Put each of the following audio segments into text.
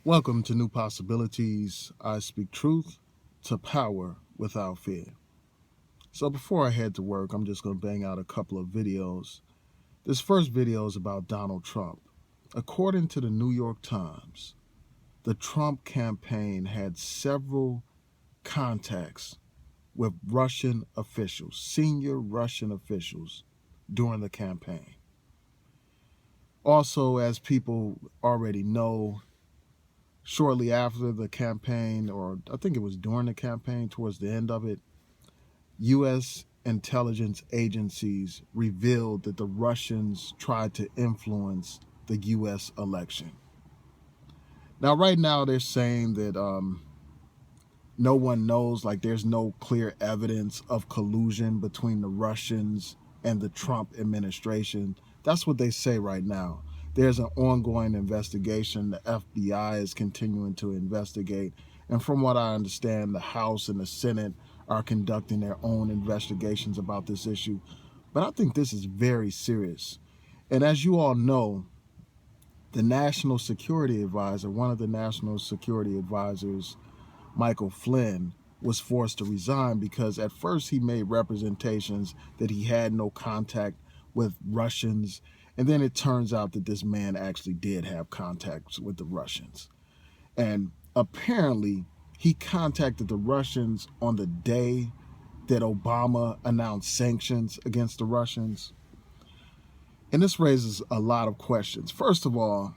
Welcome to New Possibilities. I speak truth to power without fear. So before I head to work, I'm just going to bang out a couple of videos. This first video is about Donald Trump. According to the New York Times, the Trump campaign had several contacts with Russian officials, senior Russian officials, during the campaign. Also, as people already know, shortly after the campaign, or I think it was during the campaign, towards the end of it, U.S. intelligence agencies revealed that the Russians tried to influence the U.S. election. Now, right now, they're saying that no one knows, like there's no clear evidence of collusion between the Russians and the Trump administration. That's what they say right now. There's an ongoing investigation. The FBI is continuing to investigate. And from what I understand, the House and the Senate are conducting their own investigations about this issue. But I think this is very serious. And as you all know, the National Security Advisor, one of the National Security Advisors, Michael Flynn, was forced to resign because at first he made representations that he had no contact with Russians. And then it turns out that this man actually did have contacts with the Russians. And apparently he contacted the Russians on the day that Obama announced sanctions against the Russians. And this raises a lot of questions. First of all,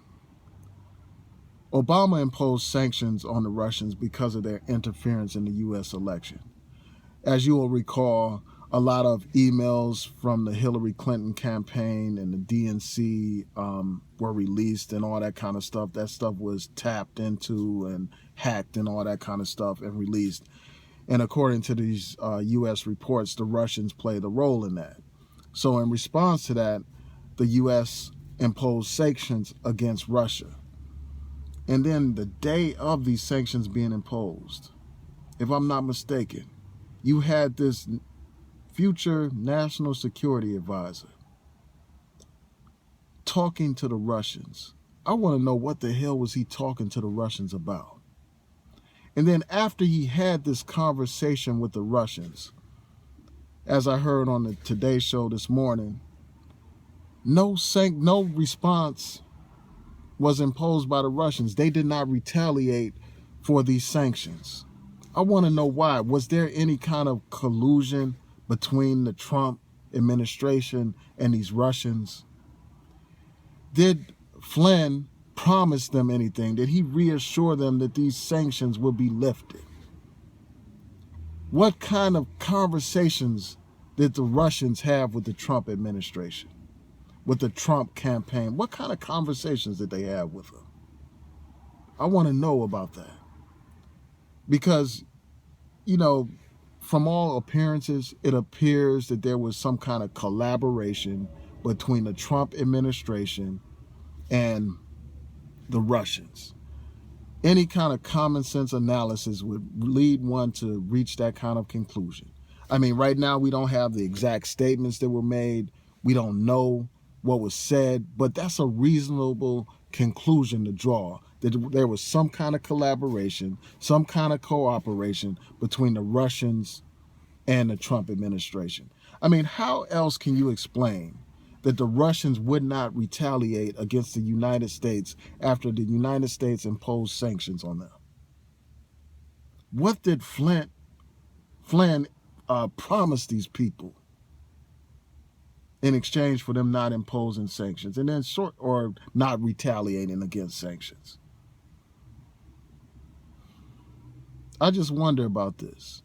Obama imposed sanctions on the Russians because of their interference in the U.S. election. As you will recall, a lot of emails from the Hillary Clinton campaign and the DNC were released and all that kind of stuff. That stuff was tapped into and hacked and all that kind of stuff and released. And according to these U.S. reports, the Russians played a role in that. So in response to that, the U.S. imposed sanctions against Russia. And then the day of these sanctions being imposed, if I'm not mistaken, you had this future national security advisor talking to the Russians. I want to know what the hell was he talking to the Russians about? And then after he had this conversation with the Russians, as I heard on the Today Show this morning, no response was imposed by the Russians. They did not retaliate for these sanctions. I want to know why. Was there any kind of collusion between the Trump administration and these Russians? Did Flynn promise them anything? Did he reassure them that these sanctions would be lifted? What kind of conversations did the Russians have with the Trump administration, with the Trump campaign? What kind of conversations did they have with them? I want to know about that. Because, you know, from all appearances, it appears that there was some kind of collaboration between the Trump administration and the Russians. Any kind of common sense analysis would lead one to reach that kind of conclusion. I mean, right now we don't have the exact statements that were made. We don't know what was said, but that's a reasonable conclusion to draw, that there was some kind of collaboration, some kind of cooperation between the Russians and the Trump administration. I mean, how else can you explain that the Russians would not retaliate against the United States after the United States imposed sanctions on them? What did Flynn promise these people in exchange for them not imposing sanctions and then or not retaliating against sanctions? I just wonder about this.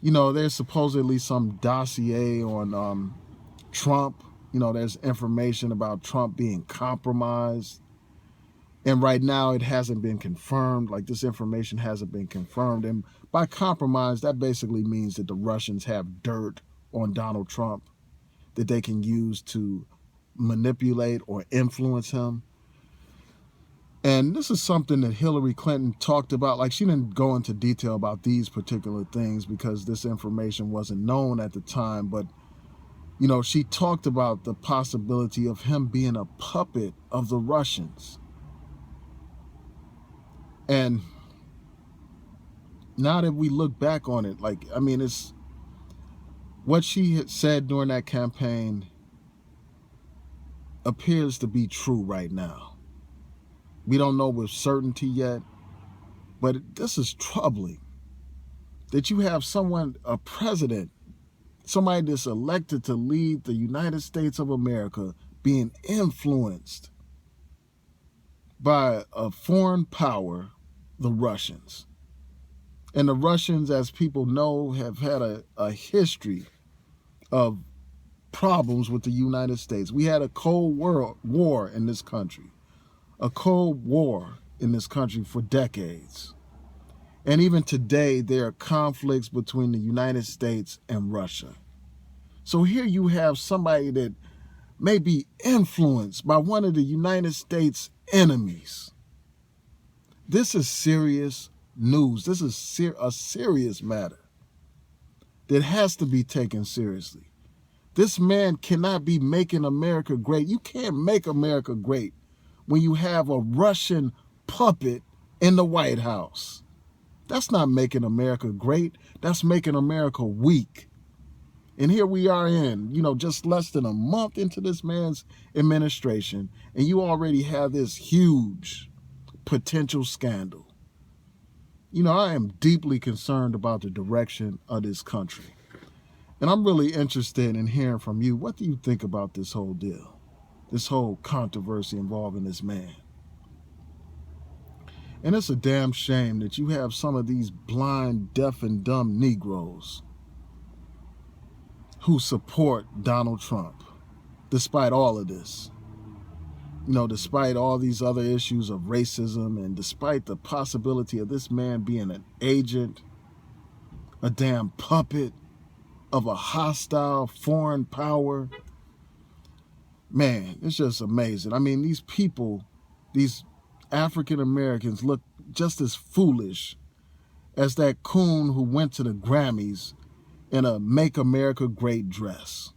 You know, there's supposedly some dossier on Trump. You know, there's information about Trump being compromised. And right now it hasn't been confirmed. Like, this information hasn't been confirmed. And by compromise, that basically means that the Russians have dirt on Donald Trump that they can use to manipulate or influence him. And this is something that Hillary Clinton talked about. Like, she didn't go into detail about these particular things because this information wasn't known at the time. But, you know, she talked about the possibility of him being a puppet of the Russians. And now that we look back on it, like, I mean, it's what she had said during that campaign appears to be true right now. We don't know with certainty yet, but this is troubling that you have someone, a president, somebody that's elected to lead the United States of America, being influenced by a foreign power, the Russians. And the Russians, as people know, have had a history of problems with the United States. We had a Cold War in this country, a Cold War in this country for decades. And even today, there are conflicts between the United States and Russia. So here you have somebody that may be influenced by one of the United States' enemies. This is serious news. This is a serious matter that has to be taken seriously. This man cannot be making America great. You can't make America great when you have a Russian puppet in the White House. That's not making America great. That's making America weak. And here we are just less than a month into this man's administration, and you already have this huge potential scandal. I am deeply concerned about the direction of this country. And I'm really interested in hearing from you. What do you think about this whole deal? This whole controversy involving this man? And it's a damn shame that you have some of these blind, deaf, and dumb Negroes who support Donald Trump, despite all of this. Despite all these other issues of racism, and despite the possibility of this man being an agent, a damn puppet of a hostile foreign power. Man, it's just amazing. I mean, these people, these African Americans, look just as foolish as that coon who went to the Grammys in a Make America Great dress.